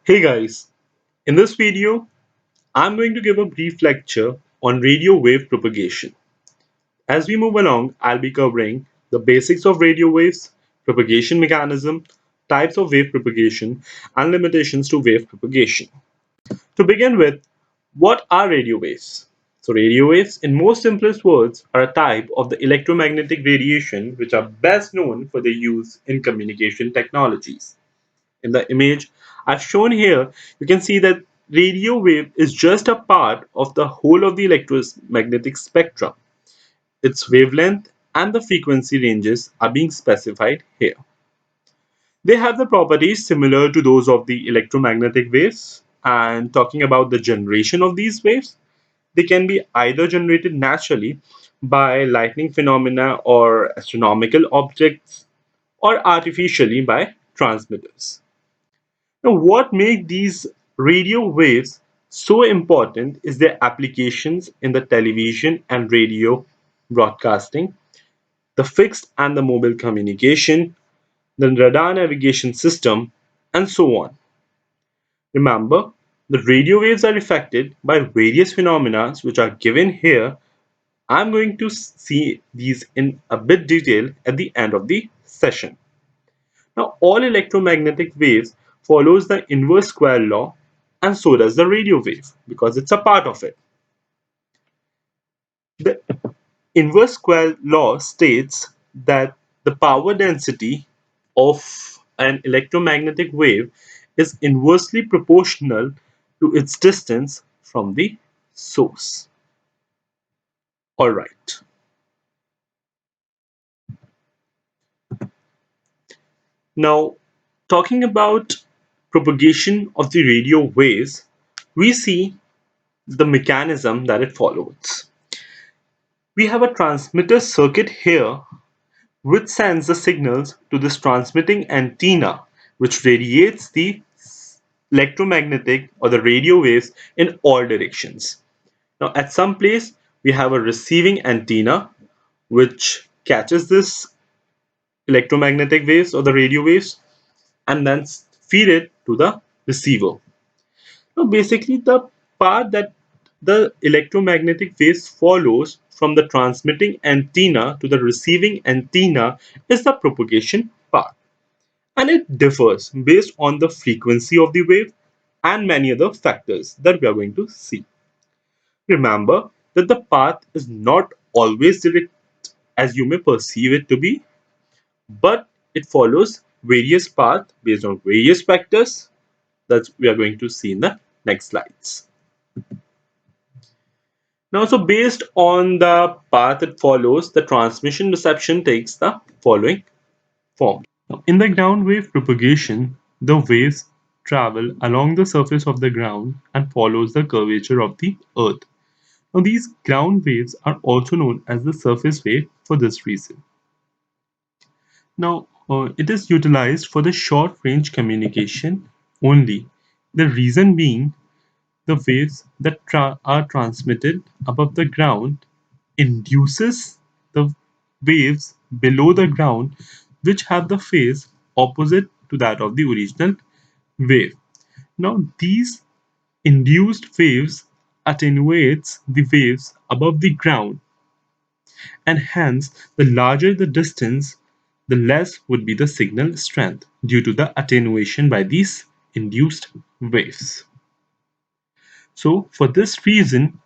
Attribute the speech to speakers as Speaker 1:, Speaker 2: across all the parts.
Speaker 1: Hey guys, in this video, I'm going to give a brief lecture on radio wave propagation. As we move along, I'll be covering the basics of radio waves, propagation mechanism, types of wave propagation, and limitations to wave propagation. To begin with, what are radio waves? So radio waves, in most simplest words, are a type of the electromagnetic radiation which are best known for their use in communication technologies. In the image I've shown here, you can see that radio wave is just a part of the whole of the electromagnetic spectrum. Its wavelength and the frequency ranges are being specified here. They have the properties similar to those of the electromagnetic waves. And talking about the generation of these waves, they can be either generated naturally by lightning phenomena or astronomical objects, or artificially by transmitters. Now, what makes these radio waves so important is their applications in the television and radio broadcasting, the fixed and the mobile communication, the radar navigation system, and so on. Remember, the radio waves are affected by various phenomena which are given here. I'm going to see these in a bit detail at the end of the session. Now, all electromagnetic waves follows the inverse square law, and so does the radio wave because it's a part of it. The inverse square law states that the power density of an electromagnetic wave is inversely proportional to its distance from the source. All right. Now, talking about propagation of the radio waves, we see the mechanism that it follows. We have a transmitter circuit here which sends the signals to this transmitting antenna which radiates the electromagnetic or the radio waves in all directions. Now at some place we have a receiving antenna which catches this electromagnetic waves or the radio waves and then feed it to the receiver. Now, basically, the path that the electromagnetic waves follows from the transmitting antenna to the receiving antenna is the propagation path, and it differs based on the frequency of the wave and many other factors that we are going to see. Remember that the path is not always direct as you may perceive it to be, but it follows various paths based on various factors that we are going to see in the next slides. Now, so based on the path it follows, the transmission reception takes the following form. Now, in the ground wave propagation, the waves travel along the surface of the ground and follows the curvature of the earth. Now, these ground waves are also known as the surface wave for this reason. Now, it is utilized for the short range communication only. The reason being the waves that are transmitted above the ground induces the waves below the ground which have the phase opposite to that of the original wave. Now these induced waves attenuates the waves above the ground, and hence the larger the distance, the less would be the signal strength due to the attenuation by these induced waves. So for this reason,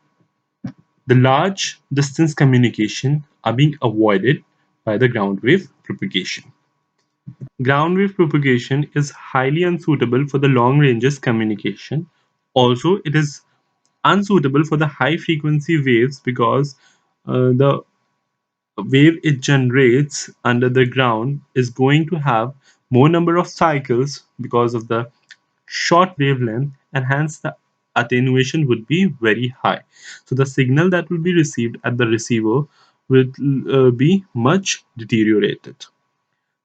Speaker 1: the large distance communication are being avoided by the ground wave propagation. Ground wave propagation is highly unsuitable for the long ranges communication. Also, it is unsuitable for the high frequency waves because the wave it generates under the ground is going to have more number of cycles because of the short wavelength, and hence the attenuation would be very high. So the signal that will be received at the receiver will be much deteriorated.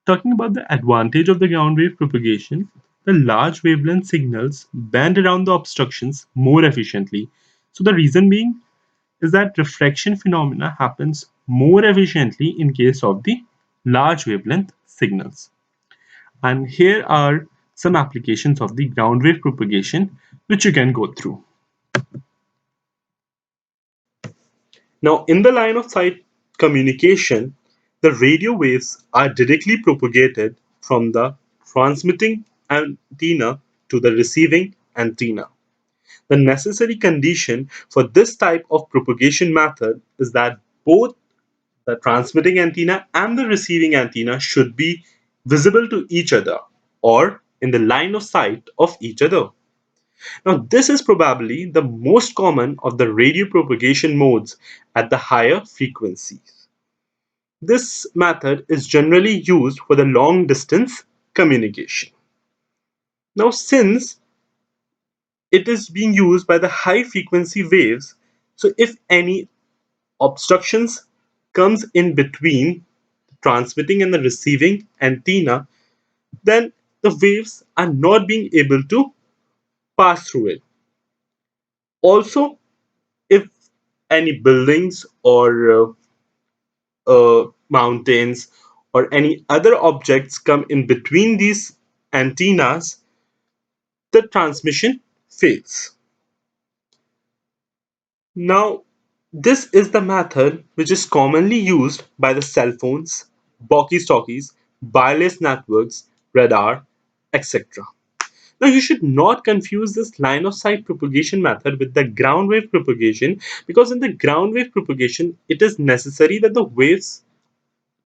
Speaker 1: Talking about the advantage of the ground wave propagation, the large wavelength signals bend around the obstructions more efficiently. So the reason being is that refraction phenomena happens more efficiently in case of the large wavelength signals. And here are some applications of the ground wave propagation which you can go through. Now, in the line of sight communication, the radio waves are directly propagated from the transmitting antenna to the receiving antenna. The necessary condition for this type of propagation method is that both the transmitting antenna and the receiving antenna should be visible to each other or in the line of sight of each other. Now, this is probably the most common of the radio propagation modes at the higher frequencies. This method is generally used for the long distance communication. Now, since it is being used by the high frequency waves, so if any obstructions comes in between the transmitting and the receiving antenna, then the waves are not being able to pass through it. Also, if any buildings or mountains or any other objects come in between these antennas, the transmission fails. Now, this is the method which is commonly used by the cell phones, walkie-talkies, wireless networks, radar, etc. Now, you should not confuse this line of sight propagation method with the ground wave propagation, because in the ground wave propagation, it is necessary that the waves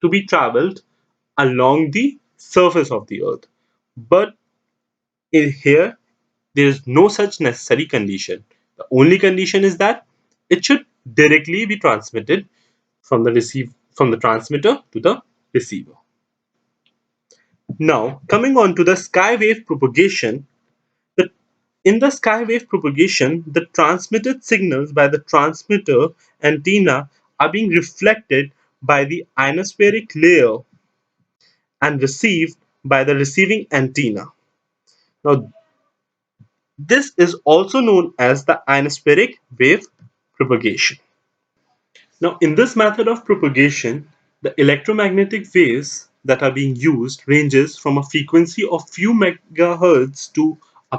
Speaker 1: to be traveled along the surface of the earth. But in here, there is no such necessary condition. The only condition is that it should directly be transmitted from the transmitter to the receiver. Now, coming on to the skywave propagation, the, in the skywave propagation, the transmitted signals by the transmitter antenna are being reflected by the ionospheric layer and received by the receiving antenna. Now, this is also known as the ionospheric wave propagation. Now, in this method of propagation, the electromagnetic waves that are being used ranges from a frequency of few megahertz to a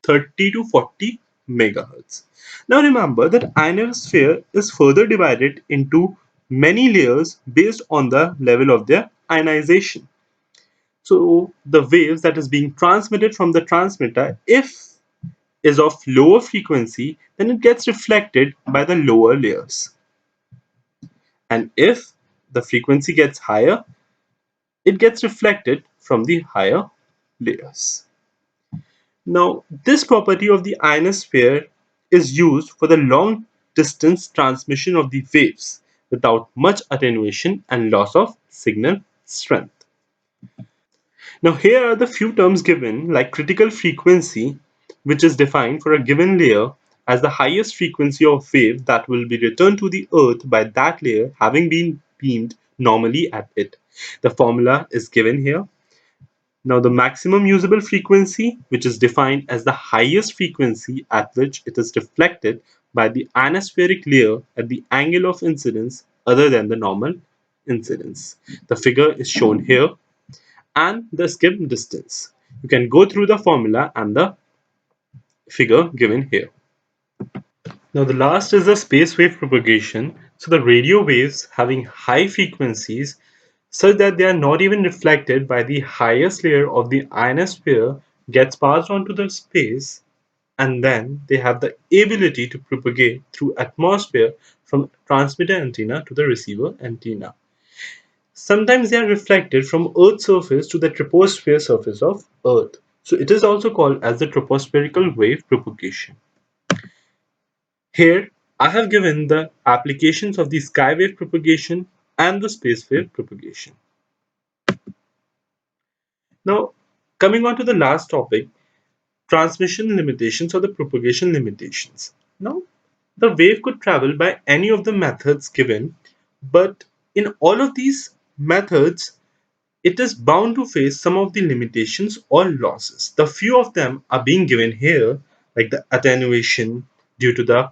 Speaker 1: 30 to 40 megahertz. Now remember that ionosphere is further divided into many layers based on the level of their ionization. So the waves that is being transmitted from the transmitter, if is of lower frequency, then it gets reflected by the lower layers. And if the frequency gets higher, it gets reflected from the higher layers. Now, this property of the ionosphere is used for the long distance transmission of the waves without much attenuation and loss of signal strength. Now, here are the few terms given, like critical frequency, which is defined for a given layer as the highest frequency of wave that will be returned to the earth by that layer having been beamed normally at it. The formula is given here. Now, the maximum usable frequency, which is defined as the highest frequency at which it is reflected by the ionospheric layer at the angle of incidence other than the normal incidence. The figure is shown here, and the skip distance. You can go through the formula and the figure given here. Now the last is the space wave propagation. So the radio waves having high frequencies such that they are not even reflected by the highest layer of the ionosphere gets passed on to the space, and then they have the ability to propagate through atmosphere from transmitter antenna to the receiver antenna. Sometimes they are reflected from Earth's surface to the troposphere surface of Earth. So it is also called as the tropospherical wave propagation. Here, I have given the applications of the skywave propagation and the space wave propagation. Now, coming on to the last topic, transmission limitations or the propagation limitations. Now, the wave could travel by any of the methods given, but in all of these methods, it is bound to face some of the limitations or losses. The few of them are being given here, like the attenuation due to the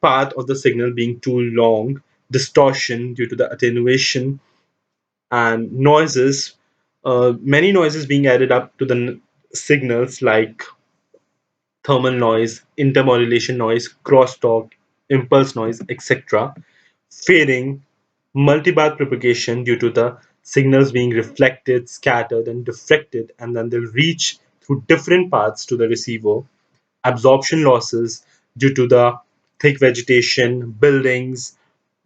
Speaker 1: path of the signal being too long, distortion due to the attenuation, and noises Many noises being added up to the signals like thermal noise, intermodulation noise, crosstalk, impulse noise, etc., fading, multipath propagation due to the signals being reflected, scattered, and diffracted, and then they'll reach through different paths to the receiver, absorption losses due to the thick vegetation, buildings,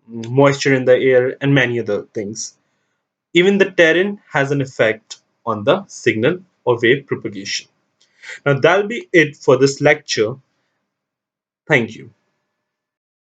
Speaker 1: moisture in the air, and many other things. Even the terrain has an effect on the signal or wave propagation. Now, that'll be it for this lecture. Thank you.